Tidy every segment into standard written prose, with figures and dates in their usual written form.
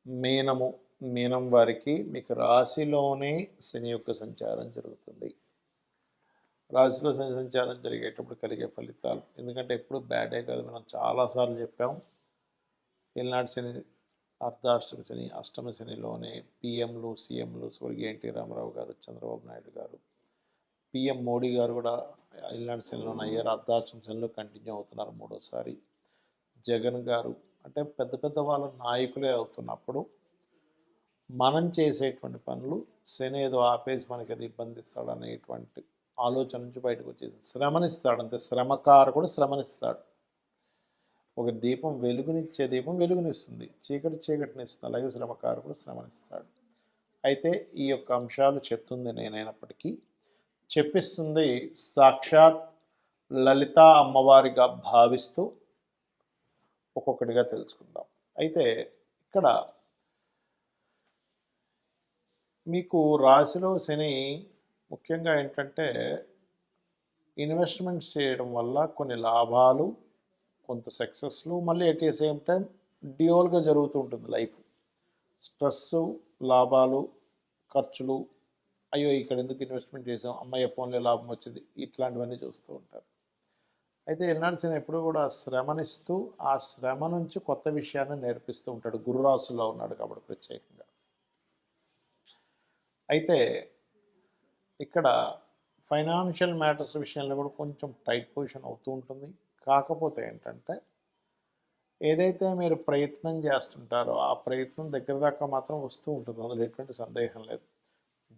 మీనము మీనం వారికి మీకు రాశిలోనే శని యొక్క సంచారం జరుగుతుంది. రాశిలో శని సంచారం జరిగేటప్పుడు కలిగే ఫలితాలు, ఎందుకంటే ఎప్పుడు బ్యాడే కాదు, మనం చాలాసార్లు చెప్పాం. ఏలినాటి శని, అర్ధాష్టమ శని, అష్టమ శనిలోనే పిఎంలు సీఎంలు స్వర్గీయ ఎన్టీ రామారావు గారు, చంద్రబాబు నాయుడు గారు, పిఎం మోడీ గారు కూడా ఏలినాటి శనిలోనే అయ్యారు. అర్ధాష్టమ శనిలో కంటిన్యూ అవుతున్నారు మూడోసారి. జగన్ గారు, అంటే పెద్ద పెద్ద వాళ్ళ నాయకులే అవుతున్నప్పుడు మనం చేసేటువంటి పనులు శని ఏదో ఆపేసి మనకి అది ఇబ్బంది ఇస్తాడు అనేటువంటి ఆలోచన నుంచి బయటకు వచ్చేసి శ్రమనిస్తాడు. అంతే, శ్రమకారకుడు శ్రమనిస్తాడు. ఒక దీపం వెలుగునిచ్చే దీపం వెలుగునిస్తుంది, చీకటి చీకటినిస్తుంది. అలాగే శ్రమకారకుడు శ్రమనిస్తాడు. అయితే ఈ యొక్క అంశాలు చెప్తుంది నేనైనప్పటికీ, చెప్పిస్తుంది సాక్షాత్ లలిత అమ్మవారిగా భావిస్తూ ఒక్కొక్కటిగా తెలుసుకుందాం. అయితే ఇక్కడ మీకు రాశిలో శని ముఖ్యంగా ఏంటంటే ఇన్వెస్ట్మెంట్స్ చేయడం వల్ల కొన్ని లాభాలు, కొంత సక్సెస్లు, మళ్ళీ ఎట్ ది సేమ్ టైం డ్యూయల్గా జరుగుతూ ఉంటుంది లైఫ్. స్ట్రెస్, లాభాలు, ఖర్చులు, అయ్యో ఇక్కడ ఎందుకు ఇన్వెస్ట్మెంట్ చేసాం, అమ్మాయి ఫోన్లో లాభం వచ్చింది, ఇట్లాంటివన్నీ చూస్తూ ఉంటారు. అయితే ఎల్నాడ్సిన ఎప్పుడు కూడా శ్రమనిస్తూ ఆ శ్రమ నుంచి కొత్త విషయాన్ని నేర్పిస్తూ ఉంటాడు. గురురాశుల్లో ఉన్నాడు కాబట్టి ప్రత్యేకంగా. అయితే ఇక్కడ ఫైనాన్షియల్ మ్యాటర్స్ విషయంలో కూడా కొంచెం టైట్ పొజిషన్ అవుతూ ఉంటుంది. కాకపోతే ఏంటంటే ఏదైతే మీరు ప్రయత్నం చేస్తుంటారో ఆ ప్రయత్నం దగ్గర దాకా మాత్రం వస్తూ ఉంటుంది, అందులో ఎటువంటి సందేహం లేదు.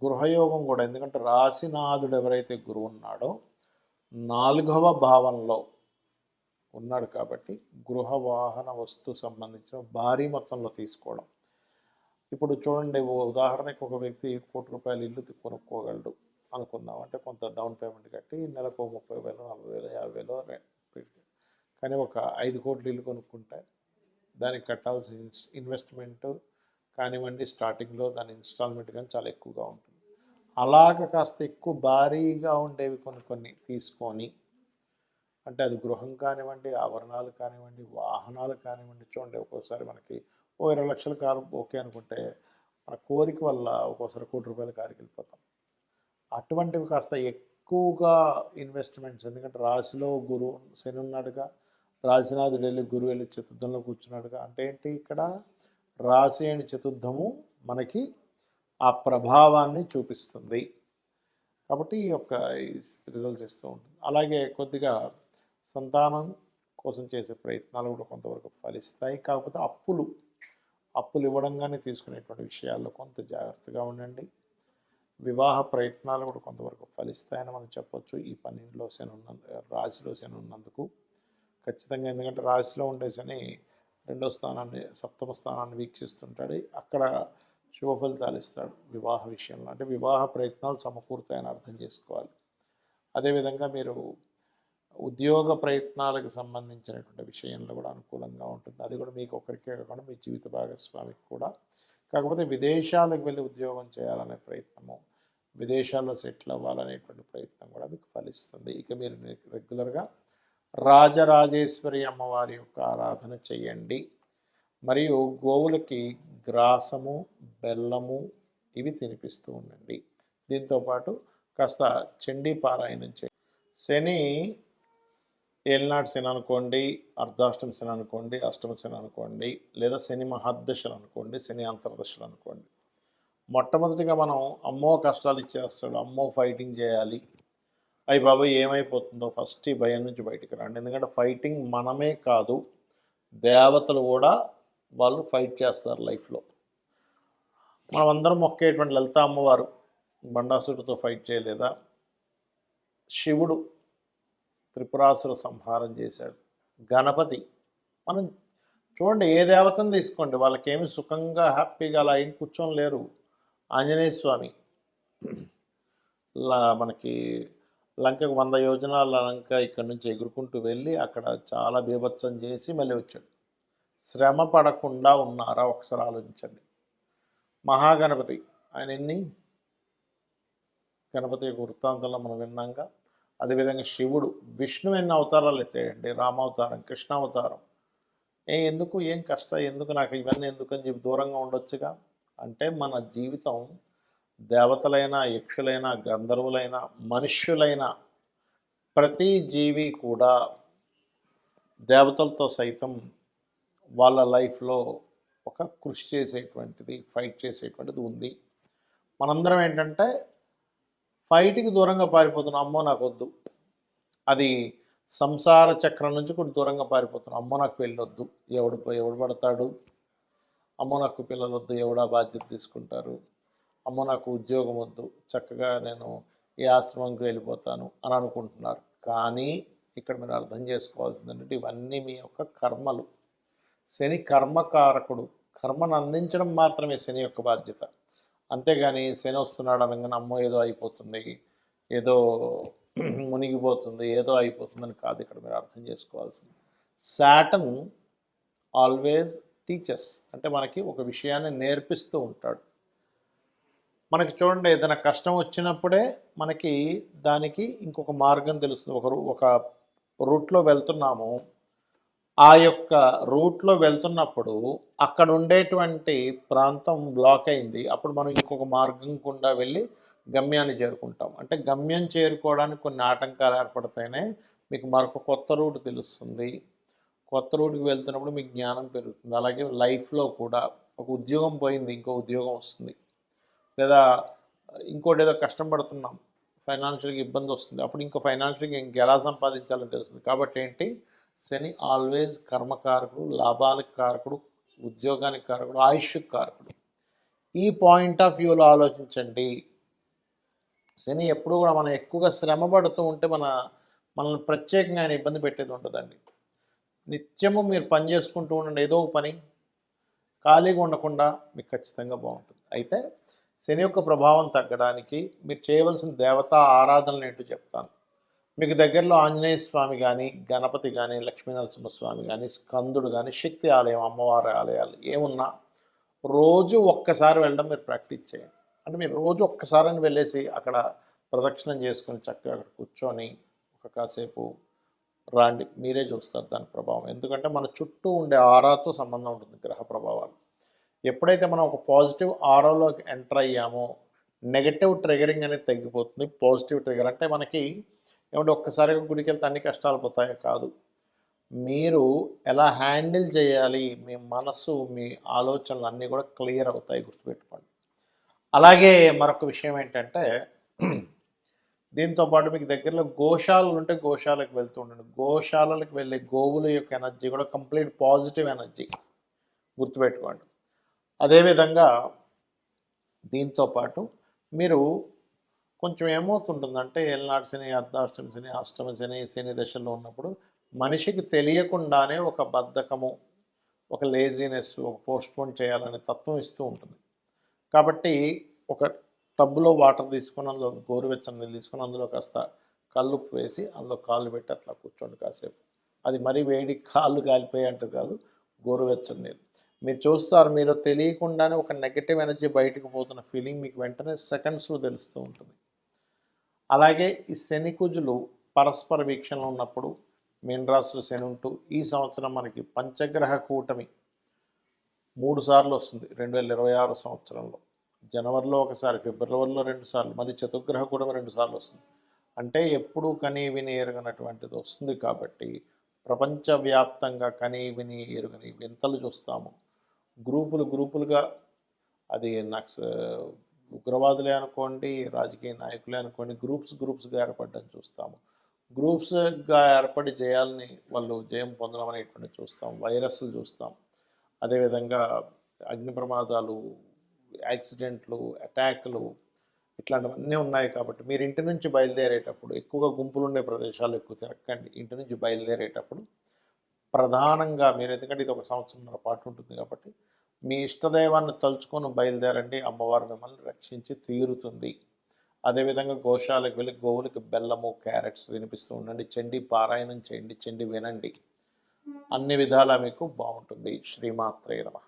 గృహయోగం కూడా, ఎందుకంటే రాశినాథుడు ఎవరైతే గురువు ఉన్నాడో 4వ భావంలో ఉన్నాడు కాబట్టి గృహ వాహన వస్తు సంబంధించిన భారీ మొత్తంలో తీసుకోవడం. ఇప్పుడు చూడండి, ఉదాహరణకి ఒక వ్యక్తి ₹1,00,00,000 ఇల్లు కొనుక్కోగలడు అనుకుందాం. అంటే కొంత డౌన్ పేమెంట్ కట్టి నెలకు 30,000, 40,000, 50,000 కానీ ఒక 5 కోట్ల ఇల్లు కొనుక్కుంటే దానికి కట్టాల్సిన ఇన్వెస్ట్మెంట్ కానివ్వండి, స్టార్టింగ్లో దాని ఇన్స్టాల్మెంట్ కానీ చాలా ఎక్కువగా ఉంటుంది. అలాగ కాస్త ఎక్కువ భారీగా ఉండేవి కొన్ని తీసుకొని, అంటే అది గృహం కానివ్వండి, ఆభరణాలు కానివ్వండి, వాహనాలు కానివ్వండి. చూడండి, ఒక్కోసారి మనకి 20 లక్షల కారు ఓకే అనుకుంటే మన కోరిక వల్ల ఒక్కోసారి ₹1,00,00,000 కారుకి వెళ్ళిపోతాం. అటువంటివి కాస్త ఎక్కువగా ఇన్వెస్ట్మెంట్స్, ఎందుకంటే రాశిలో గురువు శని ఉన్నాడుగా, రాశినాథుడు వెళ్ళి గురువు వెళ్ళి చతుర్థంలో కూర్చున్నాడుగా. అంటే ఏంటి, ఇక్కడ రాశి అని చతుర్థము మనకి ఆ ప్రభావాన్ని చూపిస్తుంది. కాబట్టి ఈ యొక్క రిజల్ట్స్ ఇస్తూ ఉంటుంది. అలాగే కొద్దిగా సంతానం కోసం చేసే ప్రయత్నాలు కూడా కొంతవరకు ఫలిస్తాయి. కాకపోతే అప్పులు ఇవ్వడం కానీ తీసుకునేటువంటి విషయాల్లో కొంత జాగ్రత్తగా ఉండండి. వివాహ ప్రయత్నాలు కూడా కొంతవరకు ఫలిస్తాయని మనం చెప్పొచ్చు. ఈ 12లో శని రాశిలో శని ఉన్నందుకు ఖచ్చితంగా. ఎందుకంటే రాశిలో ఉండే శని 2వ స్థానాన్ని, సప్తమ స్థానాన్ని వీక్షిస్తుంటాడు. అక్కడ శుభ ఫలితాలు ఇస్తాడు వివాహ విషయంలో. అంటే వివాహ ప్రయత్నాలు సమకూరుతాయని అర్థం చేసుకోవాలి. అదేవిధంగా మీరు ఉద్యోగ ప్రయత్నాలకు సంబంధించినటువంటి విషయంలో కూడా అనుకూలంగా ఉంటుంది. అది కూడా మీకు ఒకరికే కాకుండా మీ జీవిత భాగస్వామికి కూడా. కాకపోతే విదేశాలకు వెళ్ళి ఉద్యోగం చేయాలనే ప్రయత్నము, విదేశాల్లో సెటిల్ అవ్వాలనేటువంటి ప్రయత్నం కూడా మీకు ఫలిస్తుంది. ఇక మీరు రెగ్యులర్గా రాజరాజేశ్వరి అమ్మవారి యొక్క ఆరాధన చేయండి. మరియు గోవులకి గ్రాసము, బెల్లము ఇవి తినిపిస్తూ ఉండండి. దీంతోపాటు కాస్త చండీ పారాయణం చేయండి. శని ఏలినాటి శని అనుకోండి, అర్ధాష్టమ శని అనుకోండి, అష్టమ శని అనుకోండి, లేదా శని మహాదశలు అనుకోండి, శని అంతర్దశలు అనుకోండి. మొట్టమొదటిగా మనం అమ్మో కష్టాలు ఇచ్చేస్తాడు, అమ్మో ఫైటింగ్ చేయాలి, అయ్యి బాబాయ్ ఏమైపోతుందో, ఫస్ట్ ఈ భయం నుంచి బయటికి రండి. ఎందుకంటే ఫైటింగ్ మనమే కాదు, దేవతలు కూడా వాళ్ళు ఫైట్ చేస్తారు లైఫ్లో. మనం అందరం మొక్కేటువంటి లలిత అమ్మవారు బండాసుడితో ఫైట్ చేయలేదా? శివుడు త్రిపురాసుర సంహారం చేశాడు. గణపతి, మనం చూడండి, ఏ దేవతను తీసుకోండి, వాళ్ళకేమి సుఖంగా హ్యాపీగా అలా ఏం కూర్చొని లేరు. ఆంజనేయ స్వామి మనకి లంకకు 100 యోజనాల లంక ఇక్కడి నుంచి ఎగురుకుంటూ వెళ్ళి అక్కడ చాలా బీభత్సం చేసి మళ్ళీ వచ్చాడు. శ్రమ పడకుండా ఉన్నారా ఒకసారి ఆలోచించండి. మహాగణపతి, ఆయన ఎన్ని గణపతి యొక్క వృత్తాంతంలో మనం విన్నాక. అదేవిధంగా శివుడు, విష్ణు ఎన్ని అవతారాలు ఎత్తాయండి, రామావతారం, కృష్ణావతారం, ఎందుకు ఏం కష్టం, ఎందుకు నాకు ఇవన్నీ ఎందుకు అని చెప్పి దూరంగా ఉండొచ్చుగా. అంటే మన జీవితం దేవతలైనా, యక్షులైనా, గంధర్వులైనా, మనుష్యులైనా ప్రతి జీవి కూడా దేవతలతో సైతం వాళ్ళ లైఫ్లో ఒక కృషి చేసేటువంటిది, ఫైట్ చేసేటువంటిది ఉంది. మనందరం ఏంటంటే ఫైట్కి దూరంగా పారిపోతున్నాం. అమ్మో నాకు వద్దు, అది సంసార చక్రం నుంచి కూడా దూరంగా పారిపోతున్నాం. అమ్మో నాకు వెళ్ళొద్దు, ఎవడు పడతాడు, అమ్మో నాకు పిల్లలు వద్దు, ఎవడా బాధ్యత తీసుకుంటారు, అమ్మో నాకు ఉద్యోగం వద్దు, చక్కగా నేను ఈ ఆశ్రమంకి వెళ్ళిపోతాను అని అనుకుంటున్నారు. కానీ ఇక్కడ మీరు అర్థం చేసుకోవాల్సింది ఏంటంటే ఇవన్నీ మీ యొక్క కర్మలు. శని కర్మకారకుడు, కర్మను అందించడం మాత్రమే శని యొక్క బాధ్యత. అంతేగాని శని వస్తున్నాడు అనగానే అమ్మో ఏదో అయిపోతుంది, ఏదో మునిగిపోతుంది, ఏదో అయిపోతుందని కాదు ఇక్కడ మీరు అర్థం చేసుకోవాల్సింది. సాటర్న్ ఆల్వేజ్ టీచర్స్, అంటే మనకి ఒక విషయాన్ని నేర్పిస్తూ ఉంటాడు. మనకి చూడండి, ఏదైనా కష్టం వచ్చినప్పుడే మనకి దానికి ఇంకొక మార్గం తెలుస్తుంది. ఒక రూట్లో వెళ్తున్నాము, ఆ యొక్క రూట్లో వెళ్తున్నప్పుడు అక్కడ ఉండేటువంటి ప్రాంతం బ్లాక్ అయింది, అప్పుడు మనం ఇంకొక మార్గం గుండా వెళ్ళి గమ్యాన్ని చేరుకుంటాం. అంటే గమ్యం చేరుకోవడానికి కొన్ని ఆటంకాలు ఏర్పడితేనే మీకు మరొక కొత్త రూట్ తెలుస్తుంది. కొత్త రూట్కి వెళ్తున్నప్పుడు మీకు జ్ఞానం పెరుగుతుంది. అలాగే లైఫ్లో కూడా ఒక ఉద్యోగం పోయింది, ఇంకో ఉద్యోగం వస్తుంది, లేదా ఇంకోటి ఏదో కష్టం పడుతున్నాం, ఫైనాన్షియల్గా ఇబ్బంది వస్తుంది, అప్పుడు ఇంకో ఫైనాన్షియల్గా ఇంకెలా సంపాదించాలని తెలుస్తుంది. కాబట్టి ఏంటి, శని ఆల్వేజ్ కర్మకారకుడు, లాభాలకు కారకుడు, ఉద్యోగానికి కారకుడు, ఆయుష్కి కారకుడు. ఈ పాయింట్ ఆఫ్ వ్యూలో ఆలోచించండి. శని ఎప్పుడు కూడా మనం ఎక్కువగా శ్రమ పడుతూ ఉంటే మనల్ని ప్రత్యేకంగా ఆయన ఇబ్బంది పెట్టేది ఉంటుందండి. నిత్యము మీరు పని చేసుకుంటూ ఉండండి, ఏదో ఒక పని, ఖాళీగా ఉండకుండా మీకు ఖచ్చితంగా బాగుంటుంది. అయితే శని యొక్క ప్రభావం తగ్గడానికి మీరు చేయవలసిన దేవతా ఆరాధనలు ఏంటో చెప్తాను. మీకు దగ్గరలో ఆంజనేయ స్వామి కానీ, గణపతి కానీ, లక్ష్మీనరసింహస్వామి కానీ, స్కందుడు కానీ, శక్తి ఆలయం, అమ్మవారి ఆలయాలు ఏమున్నా రోజు ఒక్కసారి వెళ్ళడం మీరు ప్రాక్టీస్ చేయండి. అంటే మీరు రోజు ఒక్కసారి వెళ్ళేసి అక్కడ ప్రదక్షిణం చేసుకొని చక్కగా అక్కడ కూర్చొని ఒక కాసేపు రాండి, మీరే చూస్తారు దాని ప్రభావం. ఎందుకంటే మన చుట్టూ ఉండే ఆరాతో సంబంధం ఉంటుంది గ్రహ ప్రభావాలు. ఎప్పుడైతే మనం ఒక పాజిటివ్ ఆరాలోకి ఎంటర్ అయ్యామో నెగటివ్ ట్రిగరింగ్ అనేది తగ్గిపోతుంది. పాజిటివ్ ట్రిగర్ అంటే మనకి ఏమంటే ఒక్కసారిగా గుడికి వెళ్తే అన్ని కష్టాలు పోతాయో కాదు, మీరు ఎలా హ్యాండిల్ చేయాలి, మీ మనసు, మీ ఆలోచనలు అన్నీ కూడా క్లియర్ అవుతాయి, గుర్తుపెట్టుకోండి. అలాగే మరొక విషయం ఏంటంటే, దీంతోపాటు మీకు దగ్గరలో గోశాలలు ఉంటే గోశాలకు వెళ్తూ ఉండండి. గోశాలలకు వెళ్ళే గోవుల యొక్క ఎనర్జీ కూడా కంప్లీట్ పాజిటివ్ ఎనర్జీ, గుర్తుపెట్టుకోండి. అదేవిధంగా దీంతోపాటు మీరు కొంచెం ఏమవుతుంటుందంటే ఏలనాటి శని, అర్ధాష్టమి శని, అష్టమ శని, శని దశలో ఉన్నప్పుడు మనిషికి తెలియకుండానే ఒక బద్ధకము, ఒక లేజినెస్, ఒక పోస్ట్పోన్ చేయాలనే తత్వం ఇస్తూ ఉంటుంది. కాబట్టి ఒక టబ్లో వాటర్ తీసుకొని అందులో గోరువెచ్చని నీళ్ళు తీసుకొని అందులో కాస్త కల్లుప్పు వేసి అందులో కాళ్ళు పెట్టి అట్లా కూర్చోండి కాసేపు. అది మరీ వేడి కాళ్ళు కాలిపోయే అంటే కాదు, గోరువెచ్చని నీళ్ళు. మీరు చూస్తారు, మీరు తెలియకుండానే ఒక నెగటివ్ ఎనర్జీ బయటకు పోతున్న ఫీలింగ్ మీకు వెంటనే సెకండ్స్లో తెలుస్తూ ఉంటుంది. అలాగే ఈ శని కుజులు పరస్పర వీక్షణలో ఉన్నప్పుడు మీనరాశిలో శని ఉంటూ ఈ సంవత్సరం మనకి పంచగ్రహ కూటమి 3 సార్లు వస్తుంది 2026 సంవత్సరంలో. జనవరిలో ఒకసారి, ఫిబ్రవరిలో 2 సార్లు, మరి చతుర్గ్రహ కూటమి 2 సార్లు వస్తుంది. అంటే ఎప్పుడూ కనీ విని ఎరగనటువంటిది వస్తుంది. కాబట్టి ప్రపంచవ్యాప్తంగా కనీ విని ఎరుగని వింతలు చూస్తాము. గ్రూపులుగా, అది ఉగ్రవాదులే అనుకోండి, రాజకీయ నాయకులే అనుకోండి, గ్రూప్స్గా ఏర్పడడం చూస్తాము. గ్రూప్స్గా ఏర్పడి జయాల్ని వాళ్ళు జయం పొందడం అనేటువంటి చూస్తాం. వైరస్లు చూస్తాం. అదేవిధంగా అగ్ని ప్రమాదాలు, యాక్సిడెంట్లు, అటాక్లు, ఇట్లాంటివన్నీ ఉన్నాయి. కాబట్టి మీరు ఇంటి నుంచి బయలుదేరేటప్పుడు ఎక్కువగా గుంపులు ఉండే ప్రదేశాలు ఎక్కువ తిరగకండి. ఇంటి నుంచి బయలుదేరేటప్పుడు ప్రధానంగా మీరు, ఎందుకంటే ఇది 1 సంవత్సరంన్నర పాటు ఉంటుంది కాబట్టి మీ ఇష్టదైవాన్ని తలుచుకొని బయలుదేరండి. అమ్మవారు మిమ్మల్ని రక్షించి తీరుతుంది. అదేవిధంగా గోశాలకు వెళ్ళి గోవులకి బెల్లము, క్యారెట్స్ వినిపిస్తూ ఉండండి. చండీ పారాయణం చేయండి, చండీ వినండి. అన్ని విధాలా మీకు బాగుంటుంది. శ్రీమాత్రే నమః.